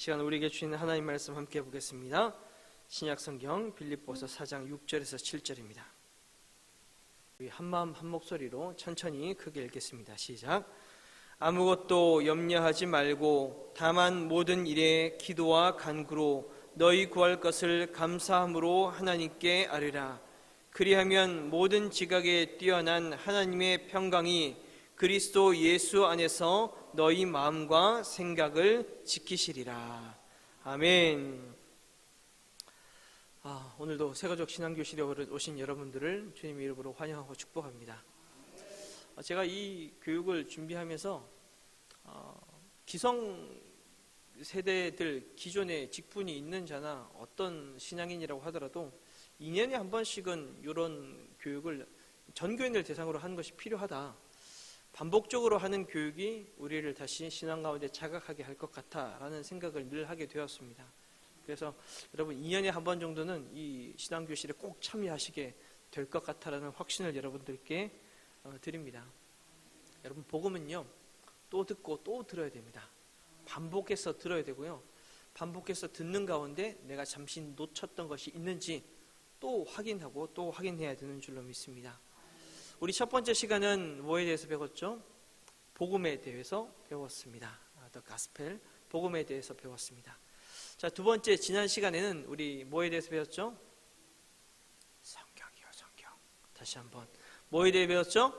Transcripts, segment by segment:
시간 우리에게 주시는 하나님 말씀 함께 보겠습니다. 신약성경 빌립보서 4장 6절에서 7절입니다. 우리 한마음 한목소리로 천천히 크게 읽겠습니다. 시작. 아무것도 염려하지 말고 다만 모든 일에 기도와 간구로 너희 구할 것을 감사함으로 하나님께 아뢰라. 그리하면 모든 지각에 뛰어난 하나님의 평강이 그리스도 예수 안에서 너희 마음과 생각을 지키시리라. 아멘. 오늘도 새가족 신앙교실에 오신 여러분들을 주님의 이름으로 환영하고 축복합니다. 제가 이 교육을 준비하면서 기성 세대들 기존에 직분이 있는 자나 어떤 신앙인이라고 하더라도 2년에 한 번씩은 이런 교육을 전교인들 대상으로 하는 것이 필요하다. 반복적으로 하는 교육이 우리를 다시 신앙 가운데 자각하게 할 것 같다라는 생각을 늘 하게 되었습니다. 그래서 여러분 2년에 한 번 정도는 이 신앙교실에 꼭 참여하시게 될 것 같다라는 확신을 여러분들께 드립니다. 여러분 복음은요, 또 듣고 또 들어야 됩니다. 반복해서 들어야 되고요, 반복해서 듣는 가운데 내가 잠시 놓쳤던 것이 있는지 또 확인하고 또 확인해야 되는 줄로 믿습니다. 우리 첫 번째 시간은 뭐에 대해서 배웠죠? 복음에 대해서 배웠습니다. The Gospel, 복음에 대해서 배웠습니다. 자, 두 번째 지난 시간에는 우리 뭐에 대해서 배웠죠? 성경이요, 성경. 다시 한번 뭐에 대해 배웠죠?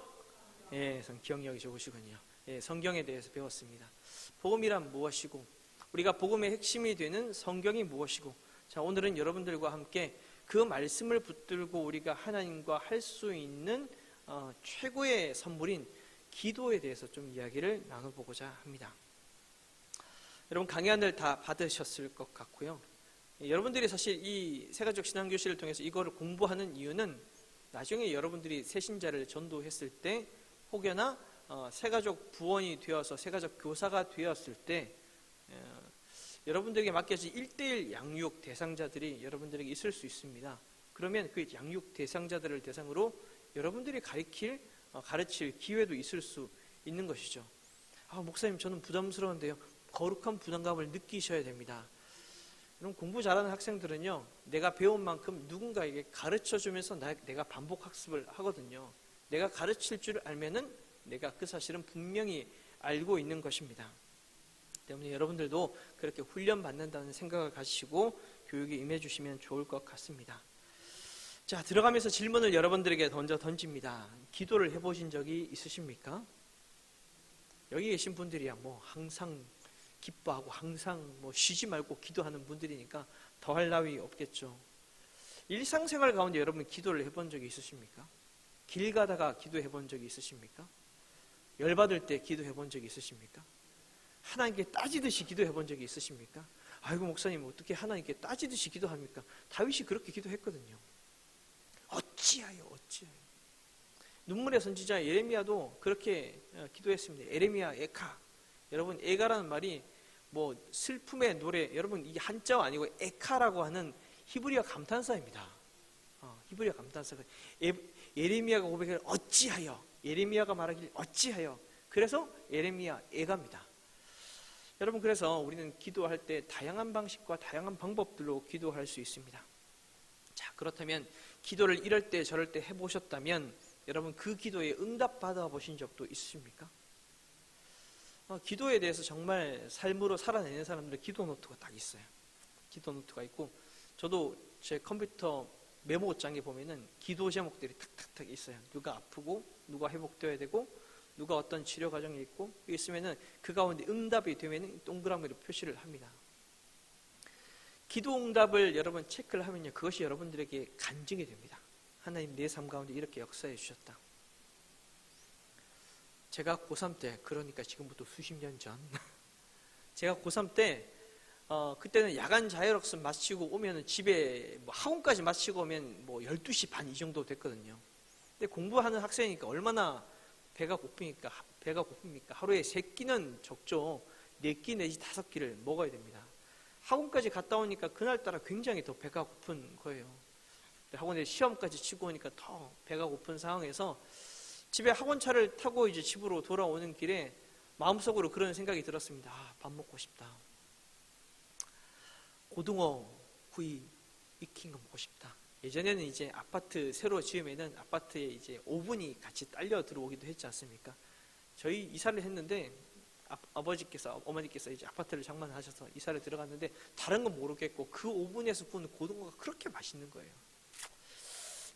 예, 기억력이 좋으시군요. 예, 성경에 대해서 배웠습니다. 복음이란 무엇이고, 우리가 복음의 핵심이 되는 성경이 무엇이고, 자, 오늘은 여러분들과 함께 그 말씀을 붙들고 우리가 하나님과 할 수 있는 최고의 선물인 기도에 대해서 좀 이야기를 나눠보고자 합니다. 여러분 강연을 다 받으셨을 것 같고요. 여러분들이 사실 이 새가족 신앙교실을 통해서 이거를 공부하는 이유는 나중에 여러분들이 새신자를 전도했을 때 혹여나 새가족 부원이 되어서 새가족 교사가 되었을 때 여러분들에게 맡겨진 1:1 양육 대상자들이 여러분들에게 있을 수 있습니다. 그러면 그 양육 대상자들을 대상으로 여러분들이 가르칠 기회도 있을 수 있는 것이죠. 목사님 저는 부담스러운데요. 거룩한 부담감을 느끼셔야 됩니다. 여러분 공부 잘하는 학생들은요, 내가 배운 만큼 누군가에게 가르쳐주면서 내가 반복 학습을 하거든요. 내가 가르칠 줄 알면은 내가 그 사실은 분명히 알고 있는 것입니다. 때문에 여러분들도 그렇게 훈련받는다는 생각을 가지시고 교육에 임해주시면 좋을 것 같습니다. 자, 들어가면서 질문을 여러분들에게 던집니다. 기도를 해보신 적이 있으십니까? 여기 계신 분들이야 뭐 항상 기뻐하고 항상 뭐 쉬지 말고 기도하는 분들이니까 더할 나위 없겠죠. 일상생활 가운데 여러분 기도를 해본 적이 있으십니까? 길 가다가 기도해 본 적이 있으십니까? 열받을 때 기도해 본 적이 있으십니까? 하나님께 따지듯이 기도해 본 적이 있으십니까? 아이고 목사님 어떻게 하나님께 따지듯이 기도합니까? 다윗이 그렇게 기도했거든요. 어찌하여 눈물의 선지자 예레미야도 그렇게 기도했습니다. 예레미야 에카. 여러분 에가라는 말이 뭐 슬픔의 노래, 여러분 이 한자가 아니고 에카라고 하는 히브리어 감탄사입니다. 히브리어 감탄사. 예레미야가 고백을 어찌하여, 예레미야가 말하길 어찌하여. 그래서 예레미야 에가입니다. 여러분 그래서 우리는 기도할 때 다양한 방식과 다양한 방법들로 기도할 수 있습니다. 자, 그렇다면 기도를 이럴 때 저럴 때 해보셨다면 여러분 그 기도에 응답 받아보신 적도 있으십니까? 기도에 대해서 정말 삶으로 살아내는 사람들의 기도 노트가 딱 있어요. 기도 노트가 있고 저도 제 컴퓨터 메모장에 보면은 기도 제목들이 탁탁탁 있어요. 누가 아프고 누가 회복되어야 되고 누가 어떤 치료 과정이 있고 있으면은 그 가운데 응답이 되면은 동그라미로 표시를 합니다. 기도 응답을 여러분 체크를 하면요, 그것이 여러분들에게 간증이 됩니다. 하나님 내 삶 가운데 이렇게 역사해 주셨다. 제가 고3 때, 그러니까 지금부터 수십 년 전 제가 고3 때 그때는 야간 자율학습 마치고 오면 집에 뭐 학원까지 마치고 오면 뭐 12시 반 이 정도 됐거든요. 근데 공부하는 학생이니까 얼마나 배가 고픕니까? 하루에 3끼는 적죠. 4끼 내지 5끼를 먹어야 됩니다. 학원까지 갔다 오니까 그날따라 굉장히 더 배가 고픈 거예요. 학원에 시험까지 치고 오니까 더 배가 고픈 상황에서 집에 학원차를 타고 이제 집으로 돌아오는 길에 마음속으로 그런 생각이 들었습니다. 밥 먹고 싶다. 고등어 구이 익힌 거 먹고 싶다. 예전에는 이제 아파트 새로 지으면은 아파트에 이제 오븐이 같이 딸려 들어오기도 했지 않습니까? 저희 이사를 했는데 아버지께서 어머니께서 이제 아파트를 장만하셔서 이사를 들어갔는데 다른 건 모르겠고 그 오븐에서 구운 고등어가 그렇게 맛있는 거예요.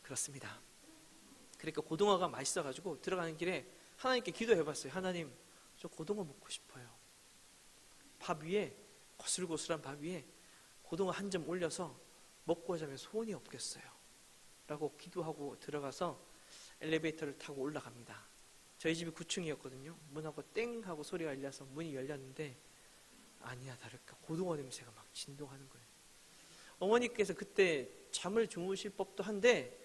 그렇습니다. 그러니까 고등어가 맛있어가지고 들어가는 길에 하나님께 기도해봤어요. 하나님, 저 고등어 먹고 싶어요. 밥 위에, 고슬고슬한 밥 위에 고등어 한 점 올려서 먹고 자면 소원이 없겠어요 라고 기도하고 들어가서 엘리베이터를 타고 올라갑니다. 저희 집이 9층이었거든요. 문하고 땡 하고 소리가 열려서 문이 열렸는데 아니야 다를까 고등어 냄새가 막 진동하는 거예요. 어머니께서 그때 잠을 주무실 법도 한데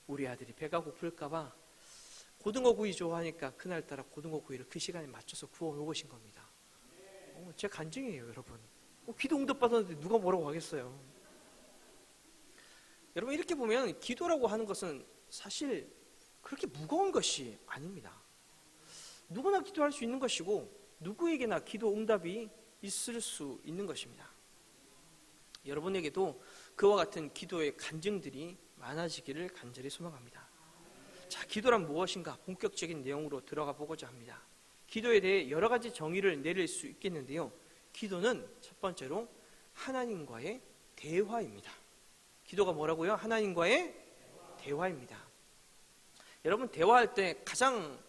우리 아들이 배가 고플까봐 고등어 구이 좋아하니까 그날따라 고등어 구이를 그 시간에 맞춰서 구워 먹으신 겁니다. 제 간증이에요 여러분. 기도 응답받았는데 누가 뭐라고 하겠어요. 여러분 이렇게 보면 기도라고 하는 것은 사실 그렇게 무거운 것이 아닙니다. 누구나 기도할 수 있는 것이고 누구에게나 기도 응답이 있을 수 있는 것입니다. 여러분에게도 그와 같은 기도의 간증들이 많아지기를 간절히 소망합니다. 자, 기도란 무엇인가 본격적인 내용으로 들어가 보고자 합니다. 기도에 대해 여러 가지 정의를 내릴 수 있겠는데요. 기도는 첫 번째로 하나님과의 대화입니다. 기도가 뭐라고요? 하나님과의 대화입니다. 여러분 대화할 때 가장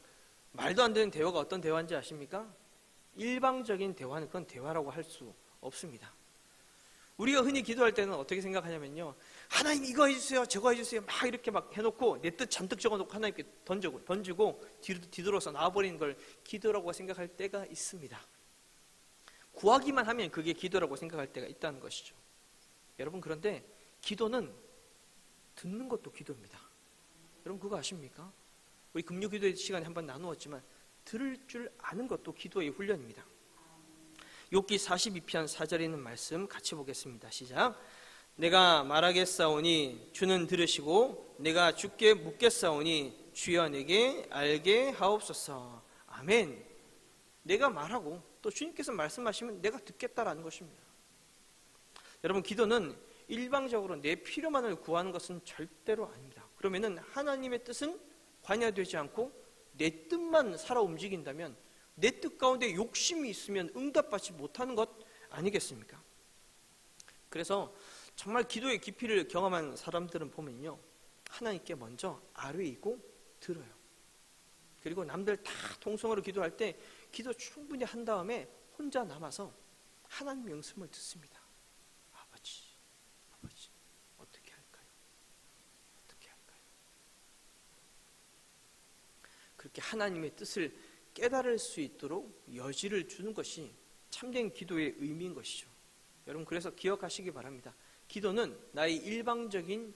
말도 안 되는 대화가 어떤 대화인지 아십니까? 일방적인 대화는 그건 대화라고 할 수 없습니다. 우리가 흔히 기도할 때는 어떻게 생각하냐면요. 하나님 이거 해주세요 저거 해주세요 막 이렇게 막 해놓고 내 뜻 잔뜩 적어놓고 하나님께 던지고 뒤돌아서 나와버리는 걸 기도라고 생각할 때가 있습니다. 구하기만 하면 그게 기도라고 생각할 때가 있다는 것이죠. 여러분 그런데 기도는 듣는 것도 기도입니다. 여러분 그거 아십니까? 우리 금요기도 시간에 한번 나누었지만 들을 줄 아는 것도 기도의 훈련입니다. 욥기 42편 4절에 있는 말씀 같이 보겠습니다. 시작. 내가 말하겠사오니 주는 들으시고 내가 주께 묻겠사오니 주여 내게 알게 하옵소서. 아멘. 내가 말하고 또 주님께서 말씀하시면 내가 듣겠다라는 것입니다. 여러분 기도는 일방적으로 내 필요만을 구하는 것은 절대로 아닙니다. 그러면은 하나님의 뜻은 관여되지 않고 내 뜻만 살아 움직인다면 내 뜻 가운데 욕심이 있으면 응답받지 못하는 것 아니겠습니까? 그래서 정말 기도의 깊이를 경험한 사람들은 보면요, 하나님께 먼저 아뢰이고 들어요. 그리고 남들 다 통성으로 기도할 때 기도 충분히 한 다음에 혼자 남아서 하나님 영씀을 듣습니다. 아버지 어떻게 할까요? 그렇게 하나님의 뜻을 깨달을 수 있도록 여지를 주는 것이 참된 기도의 의미인 것이죠. 여러분 그래서 기억하시기 바랍니다. 기도는 나의 일방적인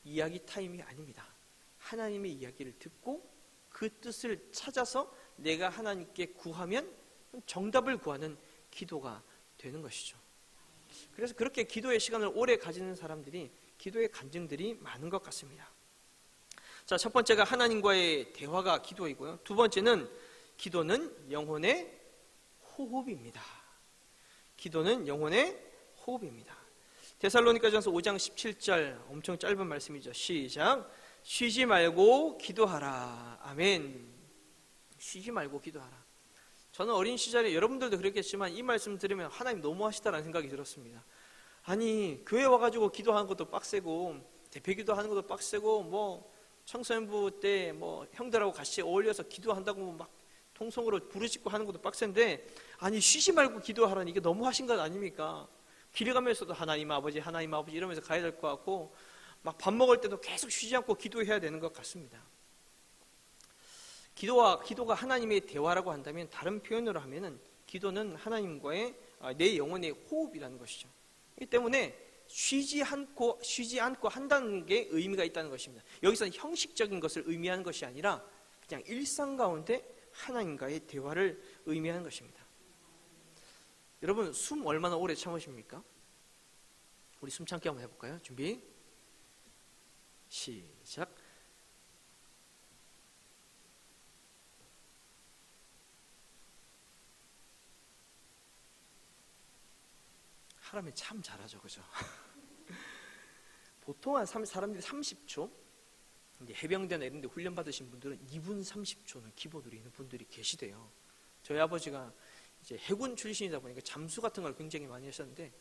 이야기 타임이 아닙니다. 하나님의 이야기를 듣고 그 뜻을 찾아서 내가 하나님께 구하면 정답을 구하는 기도가 되는 것이죠. 그래서 그렇게 기도의 시간을 오래 가지는 사람들이 기도의 간증들이 많은 것 같습니다. 자, 첫 번째가 하나님과의 대화가 기도이고요. 두 번째는 기도는 영혼의 호흡입니다. 기도는 영혼의 호흡입니다. 데살로니가전서 5장 17절 엄청 짧은 말씀이죠. 시작. 쉬지 말고 기도하라. 아멘. 쉬지 말고 기도하라. 저는 어린 시절에 여러분들도 그랬겠지만 이 말씀 들으면 하나님 너무하시다라는 생각이 들었습니다. 아니 교회 와가지고 기도하는 것도 빡세고 대표기도 하는 것도 빡세고 뭐 청소년부 때 뭐 형들하고 같이 어울려서 기도한다고 막 통성으로 부르짖고 하는 것도 빡센데 아니 쉬지 말고 기도하라니 이게 너무 하신 것 아닙니까? 길 가면서도 하나님 아버지 이러면서 가야 될 것 같고 막 밥 먹을 때도 계속 쉬지 않고 기도해야 되는 것 같습니다. 기도가 하나님의 대화라고 한다면 다른 표현으로 하면은 기도는 하나님과의 내 영혼의 호흡이라는 것이죠. 이 때문에 쉬지 않고 한다는 게 의미가 있다는 것입니다. 여기서는 형식적인 것을 의미하는 것이 아니라 그냥 일상 가운데 하나님과의 대화를 의미하는 것입니다. 여러분 숨 얼마나 오래 참으십니까? 우리 숨 참기 한번 해볼까요? 준비 시작. 사람이 참 잘하죠, 그죠? 보통 한 사람들이 30초, 이제 해병대나 이런 데 훈련 받으신 분들은 2분 30초는 기본으로 있는 분들이 계시대요. 저희 아버지가 이제 해군 출신이다 보니까 잠수 같은 걸 굉장히 많이 하셨는데,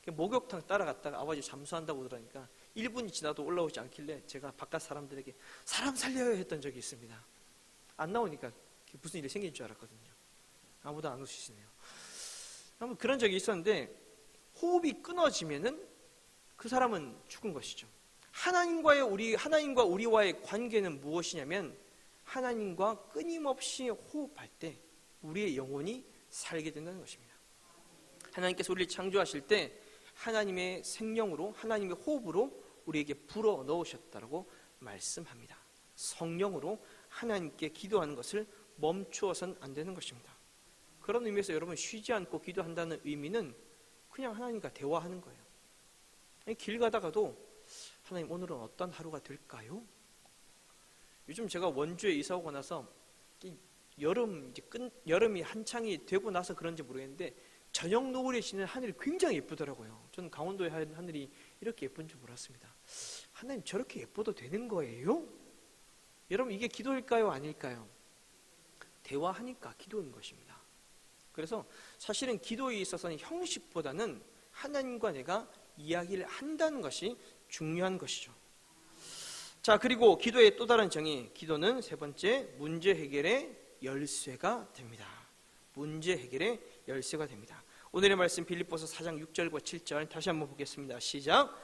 목욕탕 따라갔다가 아버지 잠수한다고 그러니까 1분이 지나도 올라오지 않길래 제가 바깥 사람들에게 사람 살려요 했던 적이 있습니다. 안 나오니까 무슨 일이 생길 줄 알았거든요. 아무도 안 오시시네요. 한번 그런 적이 있었는데, 호흡이 끊어지면은 그 사람은 죽은 것이죠. 하나님과 우리와의 관계는 무엇이냐면, 하나님과 끊임없이 호흡할 때 우리의 영혼이 살게 된다는 것입니다. 하나님께서 우리를 창조하실 때 하나님의 생명으로, 하나님의 호흡으로 우리에게 불어 넣으셨다고 말씀합니다. 성령으로 하나님께 기도하는 것을 멈추어서는 안 되는 것입니다. 그런 의미에서 여러분, 쉬지 않고 기도한다는 의미는 그냥 하나님과 대화하는 거예요. 길 가다가도 하나님, 오늘은 어떤 하루가 될까요? 요즘 제가 원주에 이사 오고 나서 여름이 한창이 되고 나서 그런지 모르겠는데, 저녁 노을에 지는 하늘이 굉장히 예쁘더라고요. 저는 강원도의 하늘이 이렇게 예쁜 줄 몰랐습니다. 하나님, 저렇게 예뻐도 되는 거예요? 여러분, 이게 기도일까요? 아닐까요? 대화하니까 기도인 것입니다. 그래서 사실은 기도에 있어서는 형식보다는 하나님과 내가 이야기를 한다는 것이 중요한 것이죠. 자, 그리고 기도의 또 다른 정의, 기도는 세 번째, 문제 해결의 열쇠가 됩니다. 문제 해결의 열쇠가 됩니다. 오늘의 말씀 빌립보서 4장 6절과 7절 다시 한번 보겠습니다. 시작.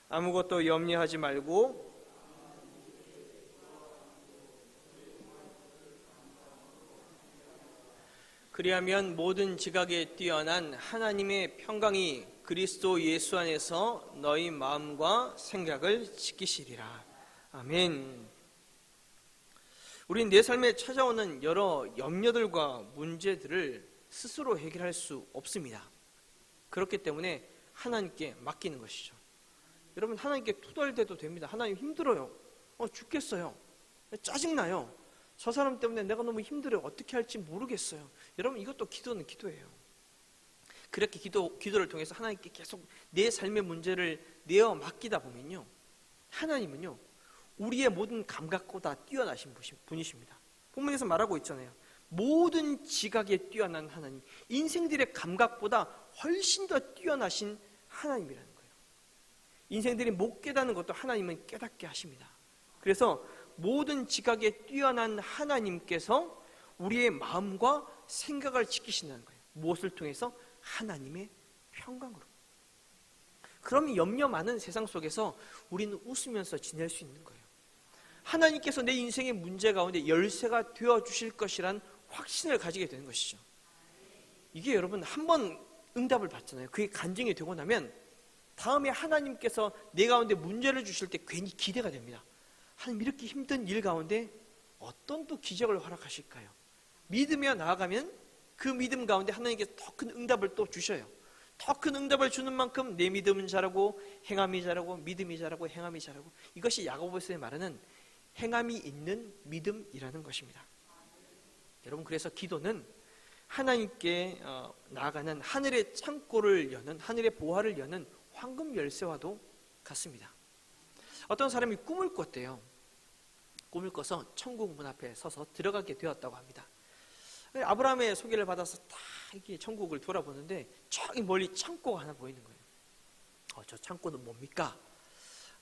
아무것도 염려하지 말고 그리하면 모든 지각에 뛰어난 하나님의 평강이 그리스도 예수 안에서 너희 마음과 생각을 지키시리라. 아멘. 우린 내 삶에 찾아오는 여러 염려들과 문제들을 스스로 해결할 수 없습니다. 그렇기 때문에 하나님께 맡기는 것이죠. 여러분, 하나님께 투덜대도 됩니다. 하나님, 힘들어요. 죽겠어요. 짜증나요. 저 사람 때문에 내가 너무 힘들어요. 어떻게 할지 모르겠어요. 여러분, 이것도 기도는 기도예요. 그렇게 기도를 통해서 하나님께 계속 내 삶의 문제를 내어 맡기다 보면요, 하나님은요, 우리의 모든 감각보다 뛰어나신 분이십니다. 본문에서 말하고 있잖아요. 모든 지각에 뛰어난 하나님, 인생들의 감각보다 훨씬 더 뛰어나신 하나님이라는 거예요. 인생들이 못 깨닫는 것도 하나님은 깨닫게 하십니다. 그래서 모든 지각에 뛰어난 하나님께서 우리의 마음과 생각을 지키신다는 거예요. 무엇을 통해서? 하나님의 평강으로. 그럼 염려 많은 세상 속에서 우리는 웃으면서 지낼 수 있는 거예요. 하나님께서 내 인생의 문제 가운데 열쇠가 되어주실 것이란 확신을 가지게 되는 것이죠. 이게 여러분, 한 번 응답을 받잖아요. 그게 간증이 되고 나면 다음에 하나님께서 내 가운데 문제를 주실 때 괜히 기대가 됩니다. 하나님, 이렇게 힘든 일 가운데 어떤 또 기적을 허락하실까요? 믿으며 나아가면 그 믿음 가운데 하나님께서 더 큰 응답을 또 주셔요. 더 큰 응답을 주는 만큼 내 믿음은 자라고 행함이 자라고 믿음이 자라고 행함이 자라고, 이것이 야고보서에 말하는 행함이 있는 믿음이라는 것입니다. 여러분, 그래서 기도는 하나님께 나아가는 하늘의 창고를 여는, 하늘의 보화를 여는 황금 열쇠와도 같습니다. 어떤 사람이 꿈을 꿨대요. 꿈을 꿔서 천국 문 앞에 서서 들어가게 되었다고 합니다. 아브라함의 소개를 받아서 딱 이렇게 천국을 돌아보는데 저기 멀리 창고가 하나 보이는 거예요. 저 창고는 뭡니까?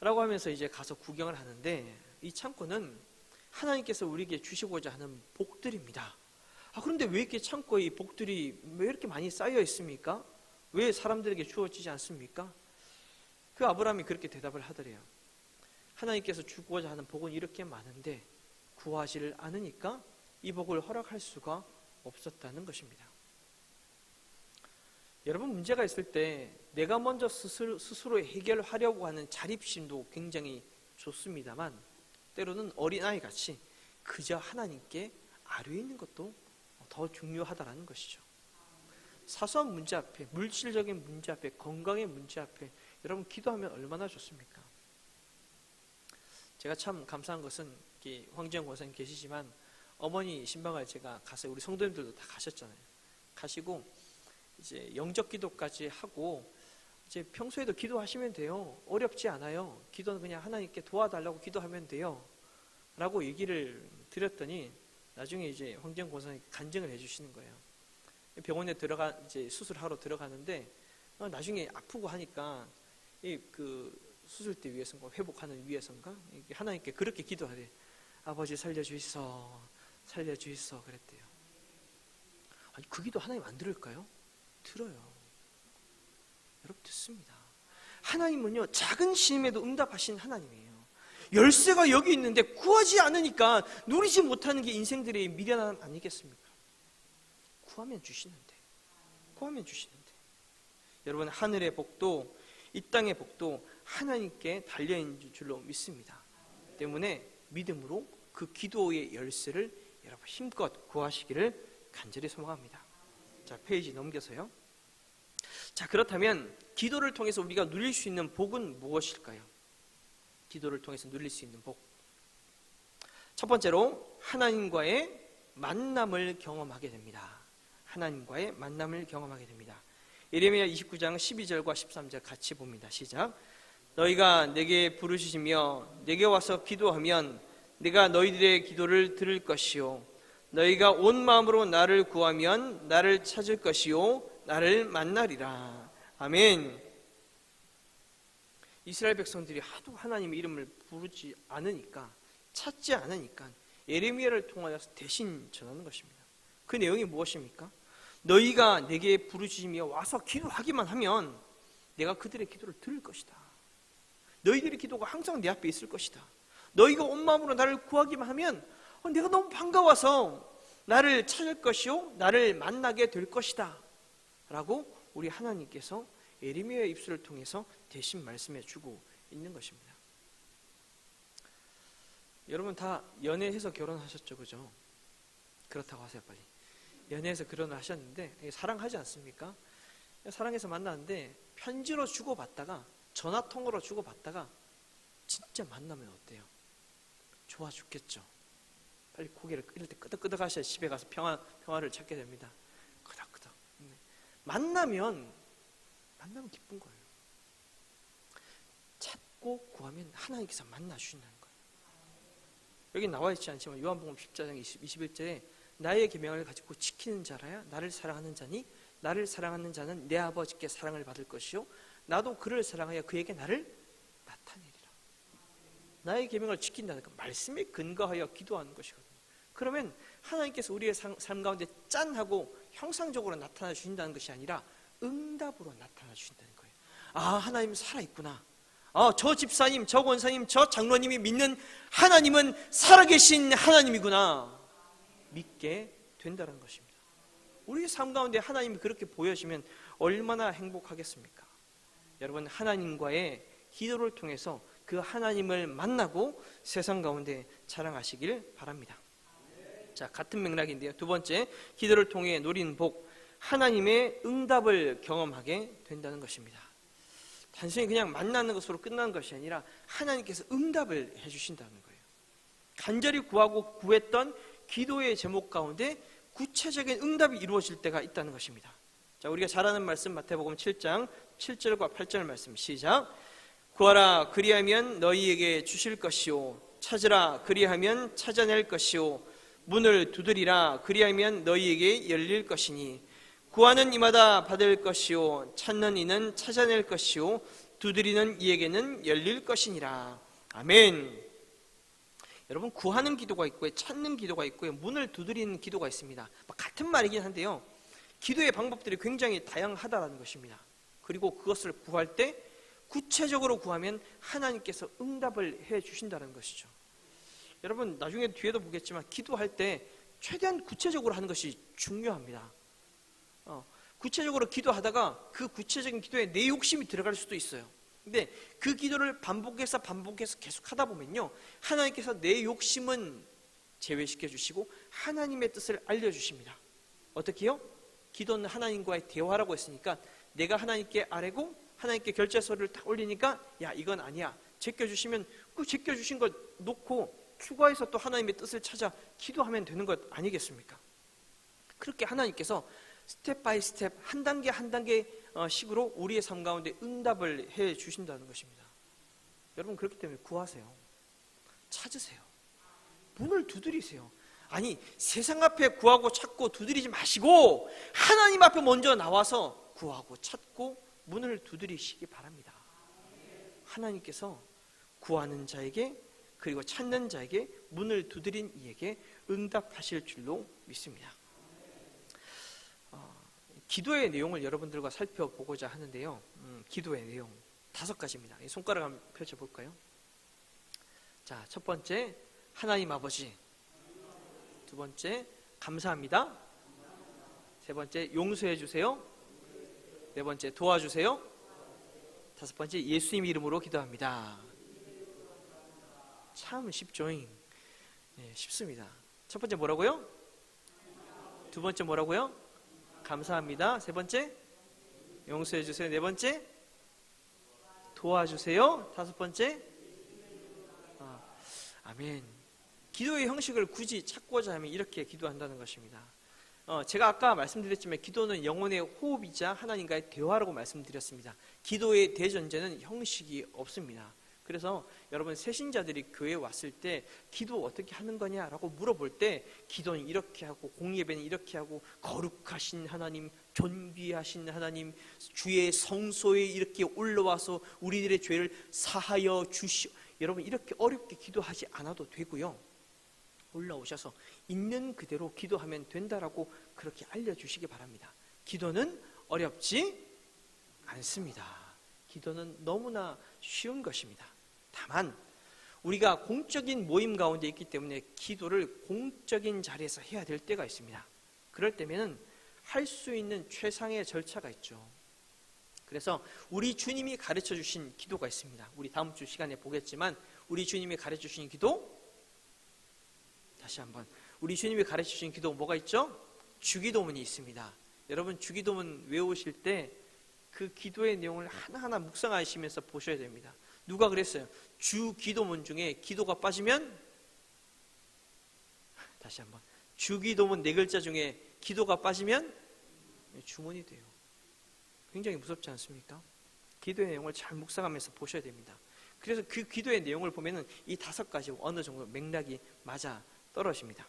라고 하면서 이제 가서 구경을 하는데, 이 창고는 하나님께서 우리에게 주시고자 하는 복들입니다. 그런데 왜 이렇게 창고에 이 복들이 왜 이렇게 많이 쌓여 있습니까? 왜 사람들에게 주어지지 않습니까? 그 아브라함이 그렇게 대답을 하더래요. 하나님께서 주고자 하는 복은 이렇게 많은데 구하지를 않으니까 이 복을 허락할 수가 없었다는 것입니다. 여러분, 문제가 있을 때 내가 먼저 스스로 해결하려고 하는 자립심도 굉장히 좋습니다만, 때로는 어린아이같이 그저 하나님께 아뢰 있는 것도 더 중요하다는 것이죠. 사소한 문제 앞에, 물질적인 문제 앞에, 건강의 문제 앞에 여러분 기도하면 얼마나 좋습니까? 제가 참 감사한 것은 황지영 권사님 계시지만 어머니 신방을 제가 가서, 우리 성도님들도 다 가셨잖아요. 가시고 이제 영적 기도까지 하고 이제 평소에도 기도하시면 돼요. 어렵지 않아요. 기도는 그냥 하나님께 도와달라고 기도하면 돼요. 라고 얘기를 드렸더니 나중에 이제 황정 권사님 간증을 해주시는 거예요. 병원에 이제 수술하러 들어가는데 나중에 아프고 하니까 그 수술대 위에선가 회복하는 위에선가 하나님께 그렇게 기도하래. 아버지 살려주이소, 살려주이소 그랬대요. 아니 그 기도 하나님 안 들을까요? 들어요. 여러분 듣습니다. 하나님은요 작은 신임에도 응답하신 하나님이에요. 열쇠가 여기 있는데 구하지 않으니까 누리지 못하는 게 인생들의 미련함 아니겠습니까? 구하면 주시는데, 구하면 주시는데. 여러분 하늘의 복도 이 땅의 복도 하나님께 달려있는 줄로 믿습니다. 때문에 믿음으로 그 기도의 열쇠를 여러분 힘껏 구하시기를 간절히 소망합니다. 자, 페이지 넘겨서요. 자, 그렇다면 기도를 통해서 우리가 누릴 수 있는 복은 무엇일까요? 기도를 통해서 누릴 수 있는 복. 첫 번째로 하나님과의 만남을 경험하게 됩니다. 하나님과의 만남을 경험하게 됩니다. 예레미야 29장 12절과 13절 같이 봅니다. 시작. 너희가 내게 부르시며 내게 와서 기도하면 내가 너희들의 기도를 들을 것이요 너희가 온 마음으로 나를 구하면 나를 찾을 것이요 나를 만나리라. 아멘. 이스라엘 백성들이 하도 하나님의 이름을 부르지 않으니까, 찾지 않으니까 예레미야를 통하여서 대신 전하는 것입니다. 그 내용이 무엇입니까? 너희가 내게 부르짖으며 와서 기도하기만 하면 내가 그들의 기도를 들을 것이다. 너희들의 기도가 항상 내 앞에 있을 것이다. 너희가 온 마음으로 나를 구하기만 하면 내가 너무 반가워서 나를 찾을 것이요 나를 만나게 될 것이다 라고 우리 하나님께서 예레미야의 입술을 통해서 대신 말씀해 주고 있는 것입니다. 여러분 다 연애해서 결혼하셨죠, 그죠? 그렇다고 하세요, 빨리. 연애해서 결혼을 하셨는데 사랑하지 않습니까? 사랑해서 만났는데 편지로 주고받다가 전화통화로 주고받다가 진짜 만나면 어때요? 좋아 죽겠죠. 빨리 고개를 이럴 때 끄덕끄덕 하셔야 집에 가서 평화를 찾게 됩니다. 끄덕끄덕. 만나면 기쁜 거예요. 찾고 구하면 하나님께서 만나주신다는 거예요. 여기 나와 있지 않지만 요한복음 14장 21절에 나의 계명을 가지고 지키는 자라야 나를 사랑하는 자니 나를 사랑하는 자는 내 아버지께 사랑을 받을 것이요 나도 그를 사랑하여 그에게 나를 나타내리라. 나의 계명을 지킨다는 건 말씀에 근거하여 기도하는 것이거든요. 그러면 하나님께서 우리의 삶 가운데 짠 하고 형상적으로 나타나 주신다는 것이 아니라 응답으로 나타나 주신다는 거예요. 아, 하나님 살아있구나. 저 집사님, 저 권사님, 저 장로님이 믿는 하나님은 살아계신 하나님이구나. 믿게 된다는 것입니다. 우리 삶 가운데 하나님이 그렇게 보여지면 얼마나 행복하겠습니까? 여러분 하나님과의 기도를 통해서 그 하나님을 만나고 세상 가운데 자랑하시길 바랍니다. 자, 같은 맥락인데요. 두 번째, 기도를 통해 누린 복, 하나님의 응답을 경험하게 된다는 것입니다. 단순히 그냥 만나는 것으로 끝나는 것이 아니라 하나님께서 응답을 해주신다는 거예요. 간절히 구하고 구했던 기도의 제목 가운데 구체적인 응답이 이루어질 때가 있다는 것입니다. 자, 우리가 잘 아는 말씀 마태복음 7장 7절과 8절 말씀 시작. 구하라 그리하면 너희에게 주실 것이요 찾으라 그리하면 찾아낼 것이요 문을 두드리라 그리하면 너희에게 열릴 것이니 구하는 이마다 받을 것이요 찾는 이는 찾아낼 것이요 두드리는 이에게는 열릴 것이니라. 아멘. 여러분 구하는 기도가 있고요 찾는 기도가 있고요 문을 두드리는 기도가 있습니다. 같은 말이긴 한데요 기도의 방법들이 굉장히 다양하다는 것입니다. 그리고 그것을 구할 때 구체적으로 구하면 하나님께서 응답을 해 주신다는 것이죠. 여러분 나중에 뒤에도 보겠지만 기도할 때 최대한 구체적으로 하는 것이 중요합니다. 구체적으로 기도하다가 그 구체적인 기도에 내 욕심이 들어갈 수도 있어요. 근데 그 기도를 반복해서 계속 하다 보면요 하나님께서 내 욕심은 제외시켜 주시고 하나님의 뜻을 알려주십니다. 어떻게 해요? 기도는 하나님과의 대화라고 했으니까 내가 하나님께 아뢰고 하나님께 결제서를 딱 올리니까 야 이건 아니야 제껴주시면 그 제껴주신 걸 놓고 추가해서 또 하나님의 뜻을 찾아 기도하면 되는 것 아니겠습니까? 그렇게 하나님께서 스텝 바이 스텝 한 단계 한 단계 식으로 우리의 삶 가운데 응답을 해 주신다는 것입니다. 여러분, 그렇기 때문에 구하세요. 찾으세요. 문을 두드리세요. 아니, 세상 앞에 구하고 찾고 두드리지 마시고 하나님 앞에 먼저 나와서 구하고 찾고 문을 두드리시기 바랍니다. 하나님께서 구하는 자에게 그리고 찾는 자에게 문을 두드린 이에게 응답하실 줄로 믿습니다. 기도의 내용을 여러분들과 살펴보고자 하는데요. 기도의 내용 5가지입니다. 손가락 한번 펼쳐볼까요? 자, 첫 번째, 하나님 아버지. 두 번째, 감사합니다. 세 번째, 용서해 주세요. 네 번째, 도와주세요. 다섯 번째, 예수님 이름으로 기도합니다. 참 쉽죠? 네, 쉽습니다. 첫 번째 뭐라고요? 두 번째 뭐라고요? 감사합니다. 세 번째, 용서해 주세요. 네 번째, 도와주세요. 다섯 번째, 아멘. 기도의 형식을 굳이 찾고자 하면 이렇게 기도한다는 것입니다. 제가 아까 말씀드렸지만 기도는 영혼의 호흡이자 하나님과의 대화라고 말씀드렸습니다. 기도의 대전제는 형식이 없습니다. 그래서 여러분, 새신자들이 교회에 왔을 때 기도 어떻게 하는 거냐라고 물어볼 때 기도는 이렇게 하고 공예배는 이렇게 하고 거룩하신 하나님, 존귀하신 하나님, 주의 성소에 이렇게 올라와서 우리들의 죄를 사하여 주시오. 여러분, 이렇게 어렵게 기도하지 않아도 되고요. 올라오셔서 있는 그대로 기도하면 된다라고 그렇게 알려주시기 바랍니다. 기도는 어렵지 않습니다. 기도는 너무나 쉬운 것입니다. 다만 우리가 공적인 모임 가운데 있기 때문에 기도를 공적인 자리에서 해야 될 때가 있습니다. 그럴 때면은 할 수 있는 최상의 절차가 있죠. 그래서 우리 주님이 가르쳐 주신 기도가 있습니다. 우리 다음 주 시간에 보겠지만 우리 주님이 가르쳐 주신 기도, 다시 한번, 우리 주님이 가르쳐 주신 기도 뭐가 있죠? 주기도문이 있습니다. 여러분, 주기도문 외우실 때 그 기도의 내용을 하나하나 묵상하시면서 보셔야 됩니다. 누가 그랬어요? 주기도문 중에 기도가 빠지면, 다시 한번, 주기도문 4글자 중에 기도가 빠지면 주문이 돼요. 굉장히 무섭지 않습니까? 기도의 내용을 잘 묵상하면서 보셔야 됩니다. 그래서 그 기도의 내용을 보면은 이 5가지 어느 정도 맥락이 맞아 떨어집니다.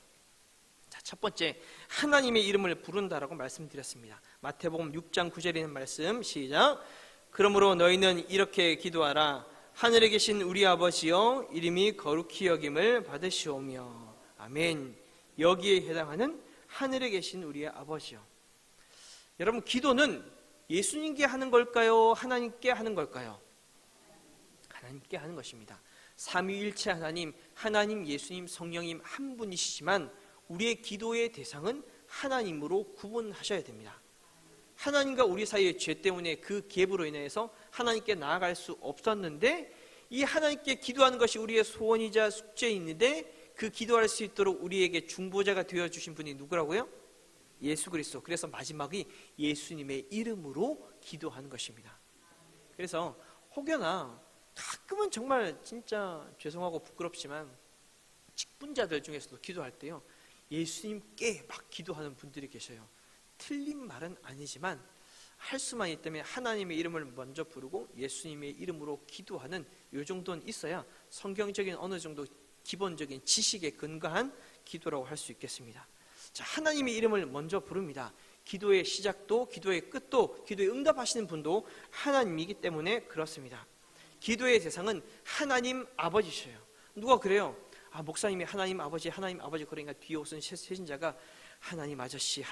자, 첫 번째, 하나님의 이름을 부른다라고 말씀드렸습니다. 마태복음 6장 9절에 있는 말씀, 시작. 그러므로 너희는 이렇게 기도하라. 하늘에 계신 우리 아버지여, 이름이 거룩히 여김을 받으시오며. 아멘. 여기에 해당하는 하늘에 계신 우리의 아버지여. 여러분, 기도는 예수님께 하는 걸까요? 하나님께 하는 걸까요? 하나님께 하는 것입니다. 삼위일체 하나님, 하나님, 예수님, 성령님 한 분이시지만 우리의 기도의 대상은 하나님으로 구분하셔야 됩니다. 하나님과 우리 사이의 죄 때문에 그 갭으로 인해서 하나님께 나아갈 수 없었는데, 이 하나님께 기도하는 것이 우리의 소원이자 숙제인데 그 기도할 수 있도록 우리에게 중보자가 되어주신 분이 누구라고요? 예수 그리스도. 그래서 마지막이 예수님의 이름으로 기도하는 것입니다. 그래서 혹여나 가끔은 정말 진짜 죄송하고 부끄럽지만 직분자들 중에서도 기도할 때요, 예수님께 막 기도하는 분들이 계셔요. 틀린 말은 아니지만 할 수만 있다면 하나님의 이름을 먼저 부르고 예수님의 이름으로 기도하는 요 정도는 있어야 성경적인 어느 정도 기본적인 지식에 근거한 기도라고 할 수 있겠습니다. 자, 하나님의 이름을 먼저 부릅니다. 기도의 시작도 기도의 끝도 기도에 응답하시는 분도 하나님이기 때문에 그렇습니다. 기도의 대상은 하나님 아버지셔요. 누가 그래요? 목사님이 하나님 아버지 그러니까 뒤에 오신 세신자가 하나님 아저씨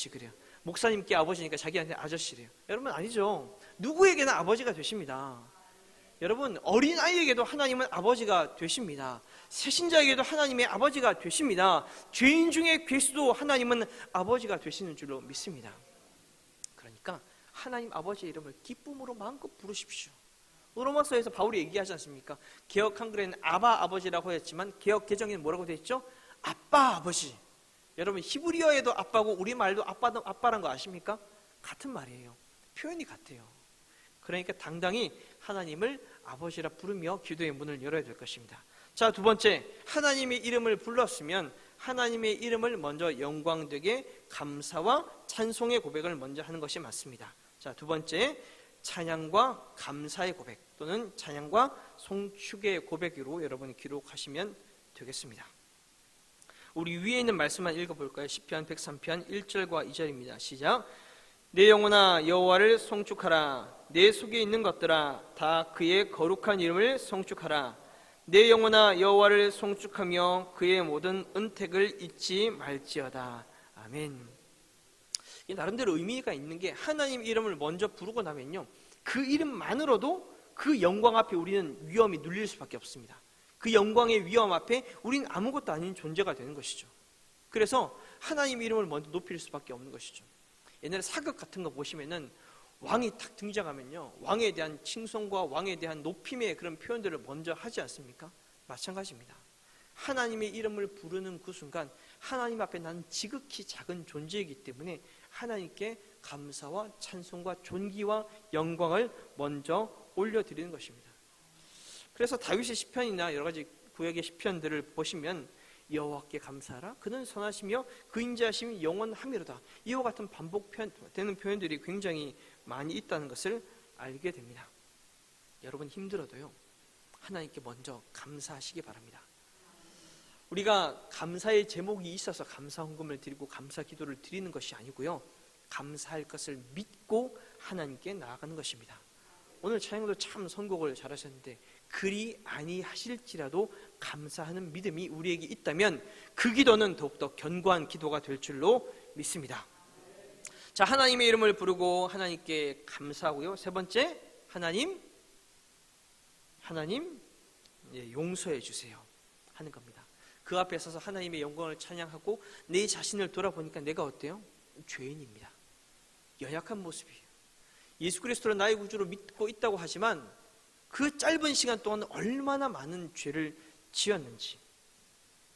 그래요. 목사님께 아버지니까 자기한테 아저씨래요. 여러분, 아니죠. 누구에게나 아버지가 되십니다. 여러분, 어린아이에게도 하나님은 아버지가 되십니다. 새신자에게도 하나님의 아버지가 되십니다. 죄인 중에 괴수도 하나님은 아버지가 되시는 줄로 믿습니다. 그러니까 하나님 아버지의 이름을 기쁨으로 마음껏 부르십시오. 로마서에서 바울이 얘기하지 않습니까? 개역 한글에는 아바 아버지라고 했지만 개역 개정에는 뭐라고 되어 있죠? 아빠 아버지. 여러분, 히브리어에도 아빠고 우리말도 아빠란 거 아십니까? 같은 말이에요. 표현이 같아요. 그러니까 당당히 하나님을 아버지라 부르며 기도의 문을 열어야 될 것입니다. 자, 두 번째, 하나님의 이름을 불렀으면 하나님의 이름을 먼저 영광되게 감사와 찬송의 고백을 먼저 하는 것이 맞습니다. 자, 두 번째, 찬양과 감사의 고백 또는 찬양과 송축의 고백으로 여러분이 기록하시면 되겠습니다. 우리 위에 있는 말씀만 읽어볼까요? 시편 103편 1절과 2절입니다. 시작. 내 영혼아 여호와를 송축하라. 내 속에 있는 것들아 다 그의 거룩한 이름을 송축하라. 내 영혼아 여호와를 송축하며 그의 모든 은택을 잊지 말지어다. 아멘. 이게 나름대로 의미가 있는 게 하나님 이름을 먼저 부르고 나면요, 그 이름만으로도 그 영광 앞에 우리는 위험이 눌릴 수밖에 없습니다. 그 영광의 위험 앞에 우리는 아무것도 아닌 존재가 되는 것이죠. 그래서 하나님 이름을 먼저 높일 수밖에 없는 것이죠. 옛날에 사극 같은 거 보시면은 왕이 딱 등장하면요, 왕에 대한 칭송과 왕에 대한 높임의 그런 표현들을 먼저 하지 않습니까? 마찬가지입니다. 하나님의 이름을 부르는 그 순간 하나님 앞에 나는 지극히 작은 존재이기 때문에 하나님께 감사와 찬송과 존귀와 영광을 먼저 올려드리는 것입니다. 그래서 다윗의 시편이나 여러 가지 구약의 시편들을 보시면 여호와께 감사하라. 그는 선하시며 그 인자하심이 영원하미로다. 이와 같은 반복되는 표현들이 굉장히 많이 있다는 것을 알게 됩니다. 여러분 힘들어도요, 하나님께 먼저 감사하시기 바랍니다. 우리가 감사의 제목이 있어서 감사 헌금을 드리고 감사 기도를 드리는 것이 아니고요, 감사할 것을 믿고 하나님께 나아가는 것입니다. 오늘 찬양도 참 선곡을 잘하셨는데, 그리 아니하실지라도 감사하는 믿음이 우리에게 있다면 그 기도는 더욱더 견고한 기도가 될 줄로 믿습니다. 자, 하나님의 이름을 부르고 하나님께 감사하고요. 세 번째, 하나님 용서해 주세요 하는 겁니다. 그 앞에 서서 하나님의 영광을 찬양하고 내 자신을 돌아보니까 내가 어때요? 죄인입니다. 연약한 모습이에요. 예수 그리스도를 나의 구주로 믿고 있다고 하지만 그 짧은 시간 동안 얼마나 많은 죄를 지었는지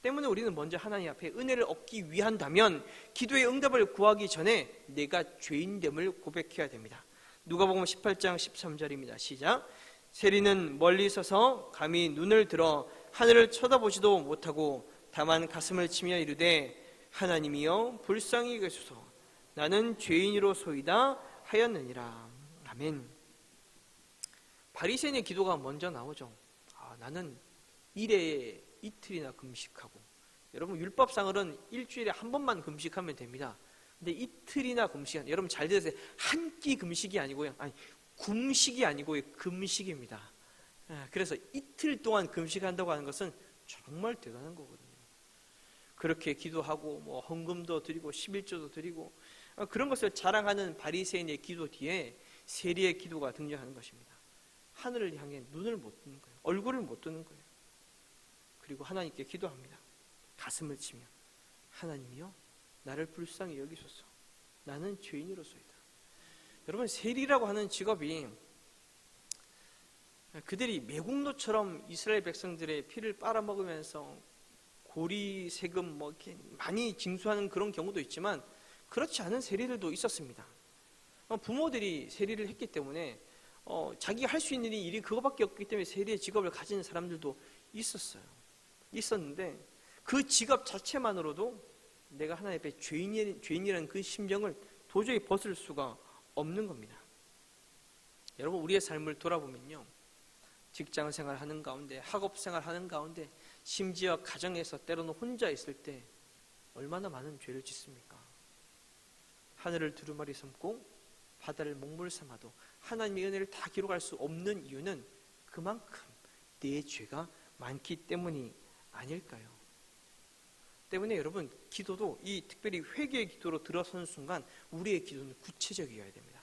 때문에 우리는 먼저 하나님 앞에 은혜를 얻기 위한다면 기도의 응답을 구하기 전에 내가 죄인됨을 고백해야 됩니다. 누가복음 18장 13절입니다. 시작. 세리는 멀리 서서 감히 눈을 들어 하늘을 쳐다보지도 못하고 다만 가슴을 치며 이르되 하나님이여 불쌍히 여기소서 나는 죄인이로소이다 하였느니라. 아멘. 바리새인의 기도가 먼저 나오죠. 나는 일에 이틀이나 금식하고, 여러분 율법상으로는 일주일에 한 번만 금식하면 됩니다. 근데 이틀이나 금식한, 여러분 잘 들으세요. 한 끼 금식이 아니고요, 굶식이 아니고요, 금식입니다. 그래서 이틀 동안 금식한다고 하는 것은 정말 대단한 거거든요. 그렇게 기도하고 뭐 헌금도 드리고 11조도 드리고 그런 것을 자랑하는 바리새인의 기도 뒤에 세리의 기도가 등장하는 것입니다. 하늘을 향해 눈을 못 뜨는 거예요. 얼굴을 못 뜨는 거예요. 그리고 하나님께 기도합니다. 가슴을 치며 하나님이여 나를 불쌍히 여기소서 나는 죄인으로소이다. 여러분 세리라고 하는 직업이 그들이 매국노처럼 이스라엘 백성들의 피를 빨아먹으면서 고리 세금 뭐 이렇게 많이 징수하는 그런 경우도 있지만 그렇지 않은 세리들도 있었습니다. 부모들이 세리를 했기 때문에 자기가 할 수 있는 일이 그거밖에 없기 때문에 세리의 직업을 가진 사람들도 있었는데 그 직업 자체만으로도 내가 하나님 앞에 죄인이라는 그 심정을 도저히 벗을 수가 없는 겁니다. 여러분 우리의 삶을 돌아보면요, 직장 생활하는 가운데, 학업 생활하는 가운데, 심지어 가정에서 때로는 혼자 있을 때 얼마나 많은 죄를 짓습니까? 하늘을 두루마리 삼고 바다를 먹물 삼아도 하나님의 은혜를 다 기록할 수 없는 이유는 그만큼 내 죄가 많기 때문이 아닐까요? 때문에 여러분 기도도 이 특별히 회개의 기도로 들어서는 순간 우리의 기도는 구체적이어야 됩니다.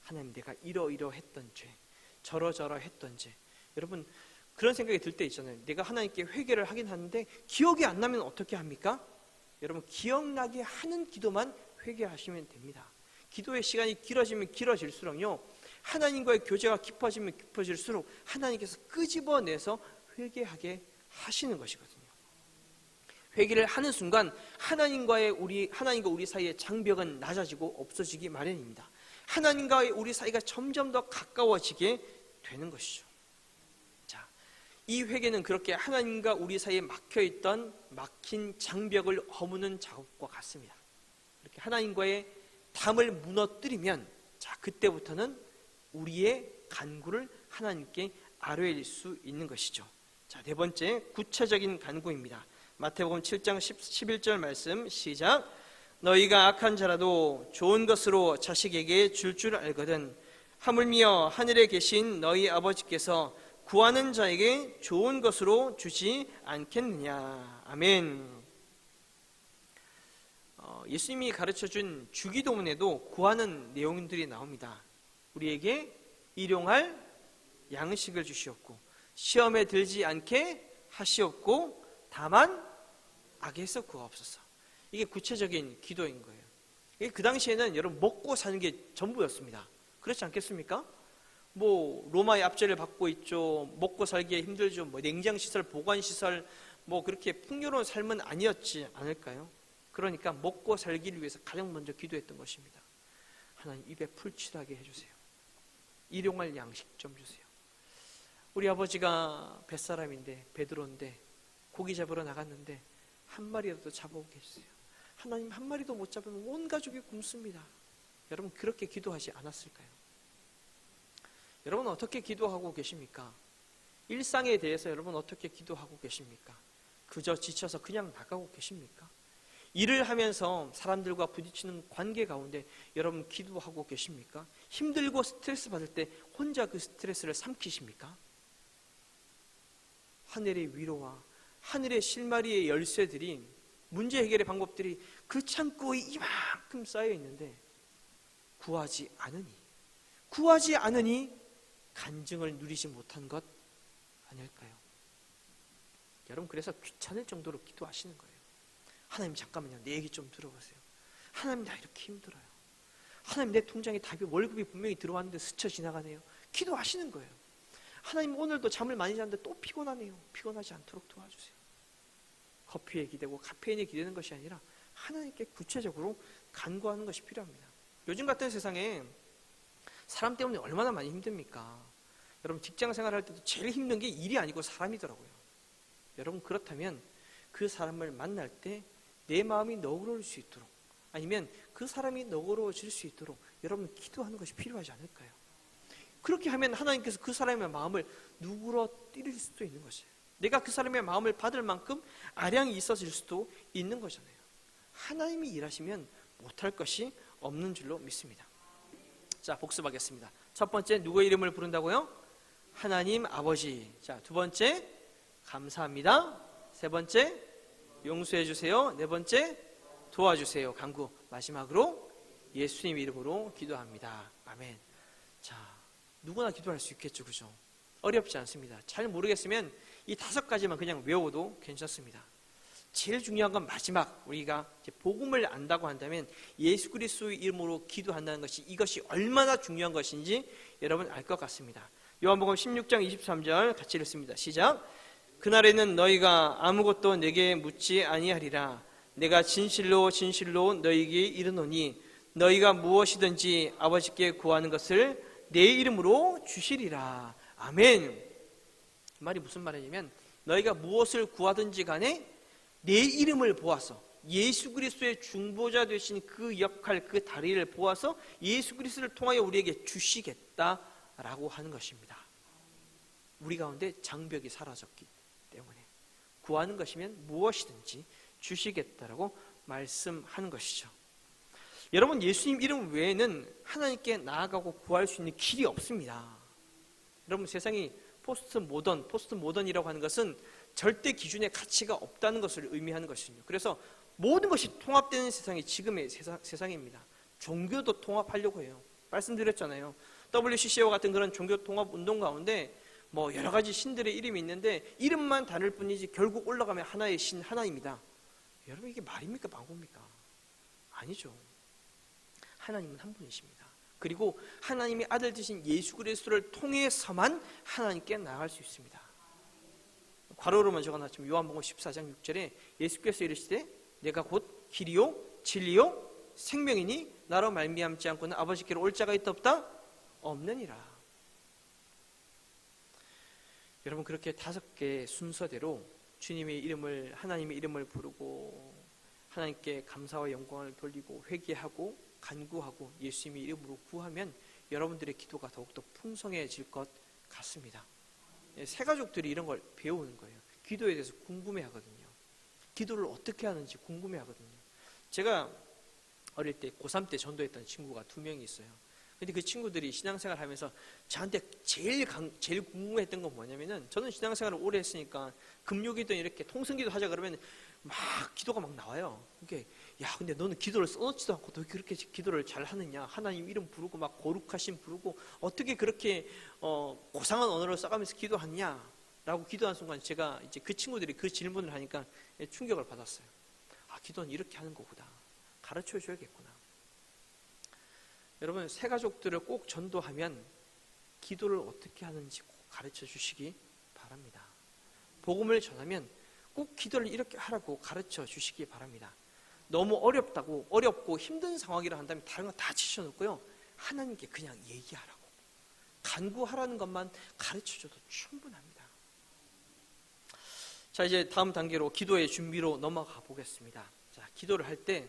하나님 내가 이러이러했던 죄, 저러저러했던 죄. 여러분 그런 생각이 들 때 있잖아요. 내가 하나님께 회개를 하긴 하는데 기억이 안 나면 어떻게 합니까? 여러분 기억나게 하는 기도만 회개하시면 됩니다. 기도의 시간이 길어지면 길어질수록요, 하나님과의 교제가 깊어지면 깊어질수록 하나님께서 끄집어내서 회개하게 하시는 것이거든요. 회개를 하는 순간 하나님과 우리 사이의 장벽은 낮아지고 없어지기 마련입니다. 하나님과 우리 사이가 점점 더 가까워지게 되는 것이죠. 자, 이 회개는 그렇게 하나님과 우리 사이에 막혀있던 막힌 장벽을 허무는 작업과 같습니다. 이렇게 하나님과의 담을 무너뜨리면 자, 그때부터는 우리의 간구를 하나님께 아뢰일 수 있는 것이죠. 자, 네 번째 구체적인 간구입니다. 마태복음 7장 11절 말씀 시작. 너희가 악한 자라도 좋은 것으로 자식에게 줄 알거든 하물며 하늘에 계신 너희 아버지께서 구하는 자에게 좋은 것으로 주지 않겠느냐. 아멘. 예수님이 가르쳐준 주기도문에도 구하는 내용들이 나옵니다. 우리에게 일용할 양식을 주시옵고 시험에 들지 않게 하시옵고 다만 악에서 구하옵소서. 이게 구체적인 기도인 거예요. 이게 그 당시에는 여러분 먹고 사는 게 전부였습니다. 그렇지 않겠습니까? 뭐 로마의 압제를 받고 있죠. 먹고 살기에 힘들죠. 뭐 냉장시설, 보관시설, 뭐 그렇게 풍요로운 삶은 아니었지 않을까요? 그러니까 먹고 살기를 위해서 가장 먼저 기도했던 것입니다. 하나님 입에 풀칠하게 해주세요. 일용할 양식 좀 주세요. 우리 아버지가 뱃사람인데 베드로인데 고기 잡으러 나갔는데 한 마리라도 잡아오게 해주세요. 하나님 한 마리도 못 잡으면 온 가족이 굶습니다. 여러분 그렇게 기도하지 않았을까요? 여러분 어떻게 기도하고 계십니까? 일상에 대해서 여러분 어떻게 기도하고 계십니까? 그저 지쳐서 그냥 나가고 계십니까? 일을 하면서 사람들과 부딪히는 관계 가운데 여러분 기도하고 계십니까? 힘들고 스트레스 받을 때 혼자 그 스트레스를 삼키십니까? 하늘의 위로와 하늘의 실마리의 열쇠들이 문제 해결의 방법들이 그 창고에 이만큼 쌓여 있는데 구하지 않으니 간증을 누리지 못한 것 아닐까요? 여러분 그래서 귀찮을 정도로 기도하시는 거예요. 하나님 잠깐만요. 내 얘기 좀 들어보세요. 하나님 나 이렇게 힘들어요. 하나님 내 통장에 답이 월급이 분명히 들어왔는데 스쳐 지나가네요. 기도하시는 거예요. 하나님 오늘도 잠을 많이 잤는데 또 피곤하네요. 피곤하지 않도록 도와주세요. 커피에 기대고 카페인에 기대는 것이 아니라 하나님께 구체적으로 간구하는 것이 필요합니다. 요즘 같은 세상에 사람 때문에 얼마나 많이 힘듭니까? 여러분 직장 생활할 때도 제일 힘든 게 일이 아니고 사람이더라고요. 여러분 그렇다면 그 사람을 만날 때 내 마음이 너그러울 수 있도록 아니면 그 사람이 너그러워질 수 있도록 여러분 기도하는 것이 필요하지 않을까요? 그렇게 하면 하나님께서 그 사람의 마음을 누그러뜨릴 수도 있는 것이에요. 내가 그 사람의 마음을 받을 만큼 아량이 있어질 수도 있는 거잖아요. 하나님이 일하시면 못할 것이 없는 줄로 믿습니다. 자, 복습하겠습니다. 첫 번째 누구의 이름을 부른다고요? 하나님 아버지. 자, 두 번째 감사합니다. 세 번째 용서해 주세요. 네 번째 도와주세요. 간구. 마지막으로 예수님 이름으로 기도합니다. 아멘. 자, 누구나 기도할 수 있겠죠, 그죠? 어렵지 않습니다. 잘 모르겠으면 이 5가지만 그냥 외워도 괜찮습니다. 제일 중요한 건 마지막 우리가 이제 복음을 안다고 한다면 예수 그리스도의 이름으로 기도한다는 것이 이것이 얼마나 중요한 것인지 여러분 알 것 같습니다. 요한복음 16장 23절 같이 읽습니다. 시작. 그날에는 너희가 아무것도 내게 묻지 아니하리라. 내가 진실로 진실로 너희에게 이르노니 너희가 무엇이든지 아버지께 구하는 것을 내 이름으로 주시리라. 아멘. 이 말이 무슨 말이냐면 너희가 무엇을 구하든지 간에 내 이름을 보아서 예수 그리스도의 중보자 되신 그 역할, 그 다리를 보아서 예수 그리스도를 통하여 우리에게 주시겠다라고 하는 것입니다. 우리 가운데 장벽이 사라졌기 때문에 구하는 것이면 무엇이든지 주시겠다라고 말씀하는 것이죠. 여러분 예수님 이름 외에는 하나님께 나아가고 구할 수 있는 길이 없습니다. 여러분 세상이 포스트 모던이라고 하는 것은 절대 기준의 가치가 없다는 것을 의미하는 것이죠. 그래서 모든 것이 통합되는 세상이 지금의 세상입니다. 종교도 통합하려고 해요. 말씀드렸잖아요. WCC와 같은 그런 종교 통합 운동 가운데 뭐 여러 가지 신들의 이름이 있는데 이름만 다를 뿐이지 결국 올라가면 하나의 신 하나입니다. 여러분 이게 말입니까 방법입니까? 아니죠. 하나님은 한 분이십니다. 그리고 하나님의 아들 되신 예수 그리스도를 통해서만 하나님께 나아갈 수 있습니다. 괄호로만 적어놨지만 요한복음 14장 6절에 예수께서 이르시되 내가 곧 길이요 진리요 생명이니 나로 말미암지 않고는 아버지께로 올 자가 있다 없다? 없느니라. 여러분 그렇게 5개 순서대로 주님의 이름을 하나님의 이름을 부르고 하나님께 감사와 영광을 돌리고 회개하고 간구하고 예수님의 이름으로 구하면 여러분들의 기도가 더욱더 풍성해질 것 같습니다. 새가족들이 이런 걸 배우는 거예요. 기도에 대해서 궁금해하거든요. 기도를 어떻게 하는지 궁금해하거든요. 제가 어릴 때 고3 때 전도했던 친구가 2명이 있어요. 근데 그 친구들이 신앙생활 하면서 저한테 제일 궁금했던 건 뭐냐면은, 저는 신앙생활을 오래 했으니까 금요기도 이렇게 통성기도 하자 그러면 막 기도가 막 나와요. 그게 야, 근데 너는 기도를 써놓지도 않고 너 그렇게 기도를 잘 하느냐? 하나님 이름 부르고 막 거룩하신 부르고 어떻게 그렇게 고상한 언어를 써가면서 기도하냐? 라고 기도한 순간 제가 이제 그 친구들이 그 질문을 하니까 충격을 받았어요. 아, 기도는 이렇게 하는 거구나. 가르쳐 줘야겠구나. 여러분, 새가족들을 꼭 전도하면 기도를 어떻게 하는지 꼭 가르쳐 주시기 바랍니다. 복음을 전하면 꼭 기도를 이렇게 하라고 가르쳐 주시기 바랍니다. 너무 어렵고 힘든 상황이라 한다면 다른 거 다 치셔놓고요, 하나님께 그냥 얘기하라고, 간구하라는 것만 가르쳐 줘도 충분합니다. 자, 이제 다음 단계로 기도의 준비로 넘어가 보겠습니다. 자, 기도를 할 때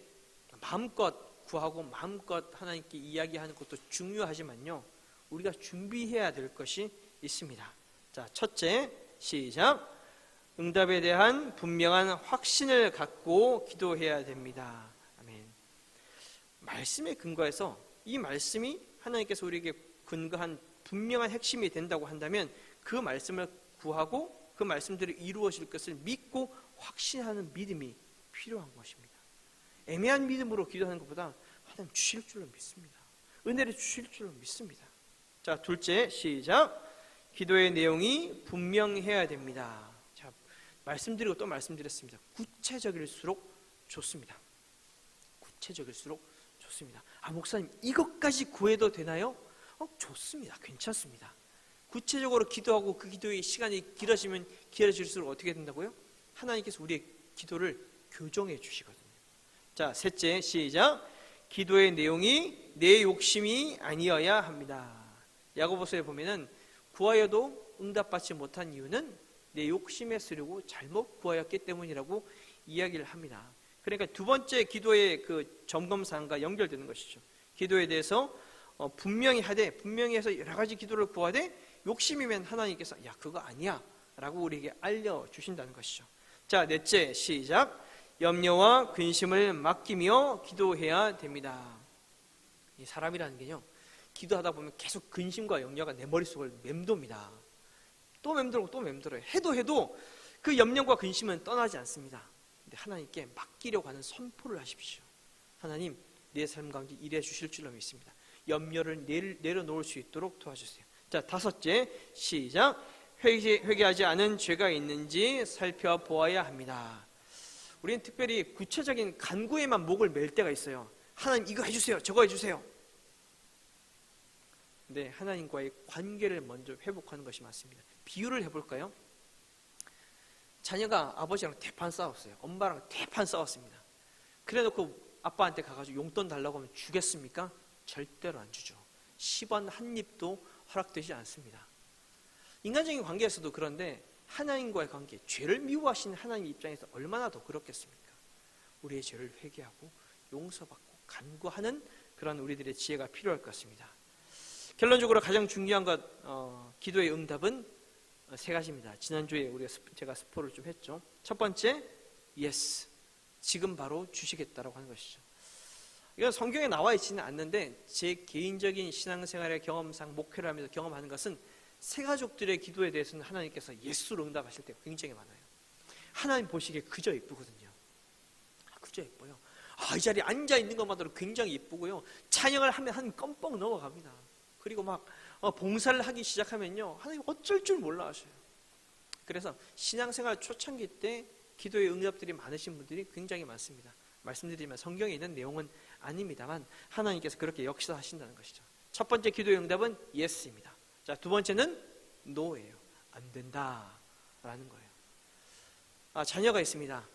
마음껏 구하고 마음껏 하나님께 이야기하는 것도 중요하지만요, 우리가 준비해야 될 것이 있습니다. 자, 첫째, 시작. 응답에 대한 분명한 확신을 갖고 기도해야 됩니다. 아멘. 말씀에 근거해서 이 말씀이 하나님께서 우리에게 근거한 분명한 핵심이 된다고 한다면 그 말씀을 구하고 그 말씀들이 이루어질 것을 믿고 확신하는 믿음이 필요한 것입니다. 애매한 믿음으로 기도하는 것보다 하나님 주실 줄로 믿습니다. 은혜를 주실 줄로 믿습니다. 자, 둘째, 시작. 기도의 내용이 분명해야 됩니다. 자, 말씀드리고 또 말씀드렸습니다. 구체적일수록 좋습니다. 구체적일수록 좋습니다. 아, 목사님 이것까지 구해도 되나요? 좋습니다. 괜찮습니다. 구체적으로 기도하고 그 기도의 시간이 길어지면 길어질수록 어떻게 된다고요? 하나님께서 우리의 기도를 교정해 주시거든요. 자, 셋째, 시작. 기도의 내용이 내 욕심이 아니어야 합니다. 야고보서에 보면은 구하여도 응답받지 못한 이유는 내 욕심에 쓰려고 잘못 구하였기 때문이라고 이야기를 합니다. 그러니까 두 번째 기도의 그 점검사항과 연결되는 것이죠. 기도에 대해서 분명히 해서 여러 가지 기도를 구하되 욕심이면 하나님께서 야, 그거 아니야 라고 우리에게 알려주신다는 것이죠. 자, 넷째, 시작. 염려와 근심을 맡기며 기도해야 됩니다. 이 사람이라는 게요, 기도하다 보면 계속 근심과 염려가 내 머릿속을 맴돕니다. 또 맴돌고 또 맴돌아요. 해도 그 염려과 근심은 떠나지 않습니다. 근데 하나님께 맡기려고 하는 선포를 하십시오. 하나님, 내 삶 가운데 일해 주실 줄로 믿습니다. 염려를 내려놓을 수 있도록 도와주세요. 자, 다섯째, 시작. 회개하지 않은 죄가 있는지 살펴보아야 합니다. 우리는 특별히 구체적인 간구에만 목을 맬 때가 있어요. 하나님 이거 해주세요, 저거 해주세요. 근데 하나님과의 관계를 먼저 회복하는 것이 맞습니다. 비유를 해볼까요? 자녀가 아버지랑 대판 싸웠어요. 엄마랑 대판 싸웠습니다. 그래놓고 아빠한테 가가지고 용돈 달라고 하면 주겠습니까? 절대로 안 주죠. 10원 한 입도 허락되지 않습니다. 인간적인 관계에서도 그런데 하나님과의 관계, 죄를 미워하시는 하나님 입장에서 얼마나 더 그렇겠습니까? 우리의 죄를 회개하고 용서받고 간구하는 그런 우리들의 지혜가 필요할 것 같습니다. 결론적으로 가장 중요한 것, 기도의 응답은 세 가지입니다. 지난주에 제가 스포를 좀 했죠. 첫 번째, yes, 지금 바로 주시겠다라고 하는 것이죠. 이건 성경에 나와 있지는 않는데 제 개인적인 신앙생활의 경험상 목회를 하면서 경험하는 것은 새가족들의 기도에 대해서는 하나님께서 예수로 응답하실 때가 굉장히 많아요. 하나님 보시기에 그저 예쁘거든요. 그저 예뻐요. 이 자리에 앉아있는 것만으로 굉장히 예쁘고요, 찬양을 하면 한 껌뻑 넘어갑니다. 그리고 막 봉사를 하기 시작하면요, 하나님 어쩔 줄 몰라 하셔요. 그래서 신앙생활 초창기 때 기도의 응답들이 많으신 분들이 굉장히 많습니다. 말씀드리지만 성경에 있는 내용은 아닙니다만 하나님께서 그렇게 역사하신다는 것이죠. 첫 번째 기도의 응답은 yes입니다. 자, 두 번째는 no예요. 안 된다라는 거예요. 자녀가 있습니다.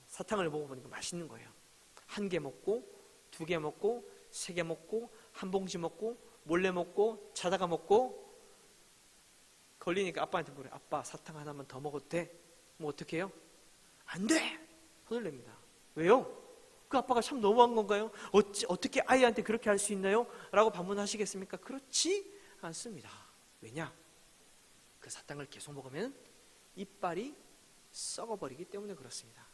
사탕을 먹어보니까 맛있는 거예요. 1개 먹고 2개 먹고 3개 먹고 한 봉지 먹고 몰래 먹고 자다가 먹고 걸리니까 아빠한테 물어요. 아빠, 사탕 하나만 더 먹어도 돼? 뭐 어떻게 해요? 안 돼! 손을 냅니다. 왜요? 그 아빠가 참 너무한 건가요? 어떻게 아이한테 그렇게 할 수 있나요? 라고 반문하시겠습니까? 그렇지 않습니다. 왜냐? 그 사탕을 계속 먹으면 이빨이 썩어버리기 때문에 그렇습니다.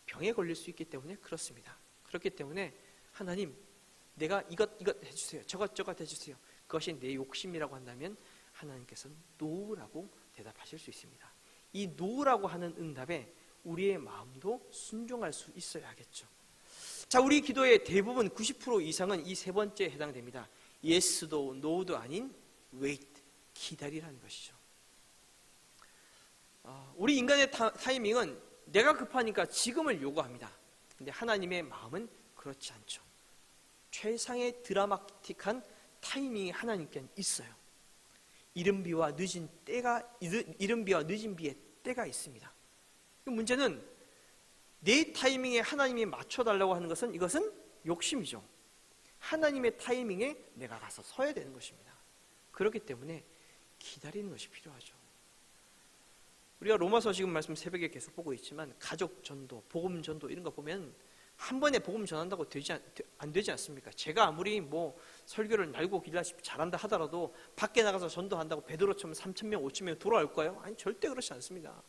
병에 걸릴 수 있기 때문에 그렇습니다. 그렇기 때문에 하나님, 내가 이것 해주세요, 저것 해주세요, 그것이 내 욕심이라고 한다면 하나님께서는 노라고 대답하실 수 있습니다. 이 노라고 하는 응답에 우리의 마음도 순종할 수 있어야겠죠. 자, 우리 기도의 대부분 90% 이상은 이 세 번째에 해당됩니다. Yes도 No도 아닌 wait, 기다리라는 것이죠. 우리 인간의 타이밍은 내가 급하니까 지금을 요구합니다. 근데 하나님의 마음은 그렇지 않죠. 최상의 드라마틱한 타이밍이 하나님께는 있어요. 이른 비와 늦은 비의 때가 있습니다. 문제는 내 타이밍에 하나님이 맞춰달라고 하는 것은, 이것은 욕심이죠. 하나님의 타이밍에 내가 가서 서야 되는 것입니다. 그렇기 때문에 기다리는 것이 필요하죠. 우리가 로마서 지금 말씀 새벽에 계속 보고 있지만 가족 전도, 복음 전도 이런 거 보면 한 번에 복음 전한다고 안 되지 않습니까? 제가 아무리 설교를 날고 길다시피 잘한다 하더라도 밖에 나가서 전도한다고 베드로처럼 3,000명, 5,000명 돌아올까요? 아니, 절대 그렇지 않습니다.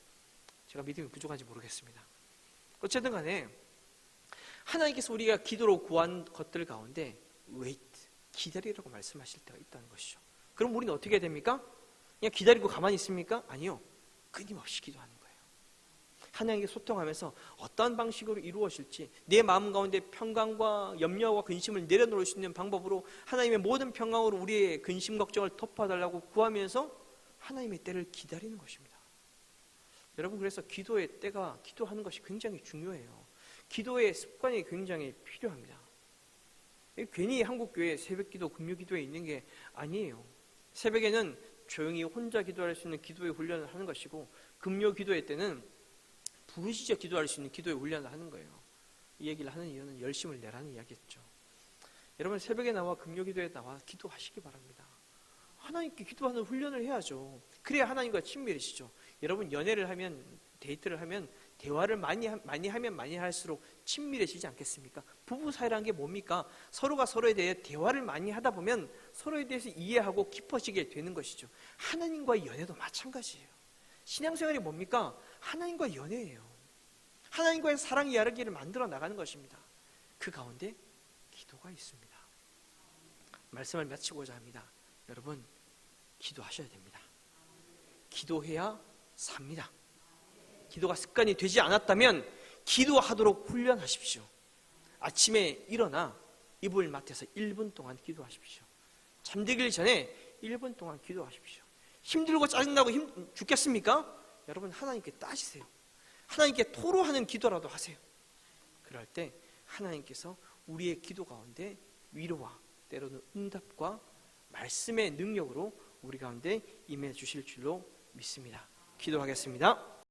제가 믿음이 부족한지 모르겠습니다. 어쨌든 간에 하나님께서 우리가 기도로 구한 것들 가운데 wait, 기다리라고 말씀하실 때가 있다는 것이죠. 그럼 우리는 어떻게 해야 됩니까? 그냥 기다리고 가만히 있습니까? 아니요. 끊임없이 기도하는 거예요. 하나님께 소통하면서 어떤 방식으로 이루어질지, 내 마음 가운데 평강과 염려와 근심을 내려놓을 수 있는 방법으로 하나님의 모든 평강으로 우리의 근심 걱정을 덮어달라고 구하면서 하나님의 때를 기다리는 것입니다. 여러분, 그래서 기도의 때가, 기도하는 것이 굉장히 중요해요. 기도의 습관이 굉장히 필요합니다. 괜히 한국교회 새벽기도, 금요기도에 있는 게 아니에요. 새벽에는 조용히 혼자 기도할 수 있는 기도의 훈련을 하는 것이고, 금요기도회 때는 부르짖어 기도할 수 있는 기도의 훈련을 하는 거예요. 이 얘기를 하는 이유는 열심을 내라는 이야기였죠. 여러분, 새벽에 나와 금요기도에 나와 기도하시기 바랍니다. 하나님께 기도하는 훈련을 해야죠. 그래야 하나님과 친밀해지죠. 여러분, 연애를 하면, 데이트를 하면, 대화를 많이 하면 많이 할수록 친밀해지지 않겠습니까? 부부 사이라는 게 뭡니까? 서로가 서로에 대해 대화를 많이 하다 보면 서로에 대해서 이해하고 깊어지게 되는 것이죠. 하나님과의 연애도 마찬가지예요. 신앙생활이 뭡니까? 하나님과의 연애예요. 하나님과의 사랑 이야기를 만들어 나가는 것입니다. 그 가운데 기도가 있습니다. 말씀을 마치고자 합니다. 여러분, 기도하셔야 됩니다. 기도해야 삽니다. 기도가 습관이 되지 않았다면 기도하도록 훈련하십시오. 아침에 일어나 이불 맡에서 1분 동안 기도하십시오. 잠들기 전에 1분 동안 기도하십시오. 힘들고 짜증나고 죽겠습니까? 여러분, 하나님께 따지세요. 하나님께 토로하는 기도라도 하세요. 그럴 때 하나님께서 우리의 기도 가운데 위로와 때로는 응답과 말씀의 능력으로 우리 가운데 임해 주실 줄로 믿습니다. 기도하겠습니다.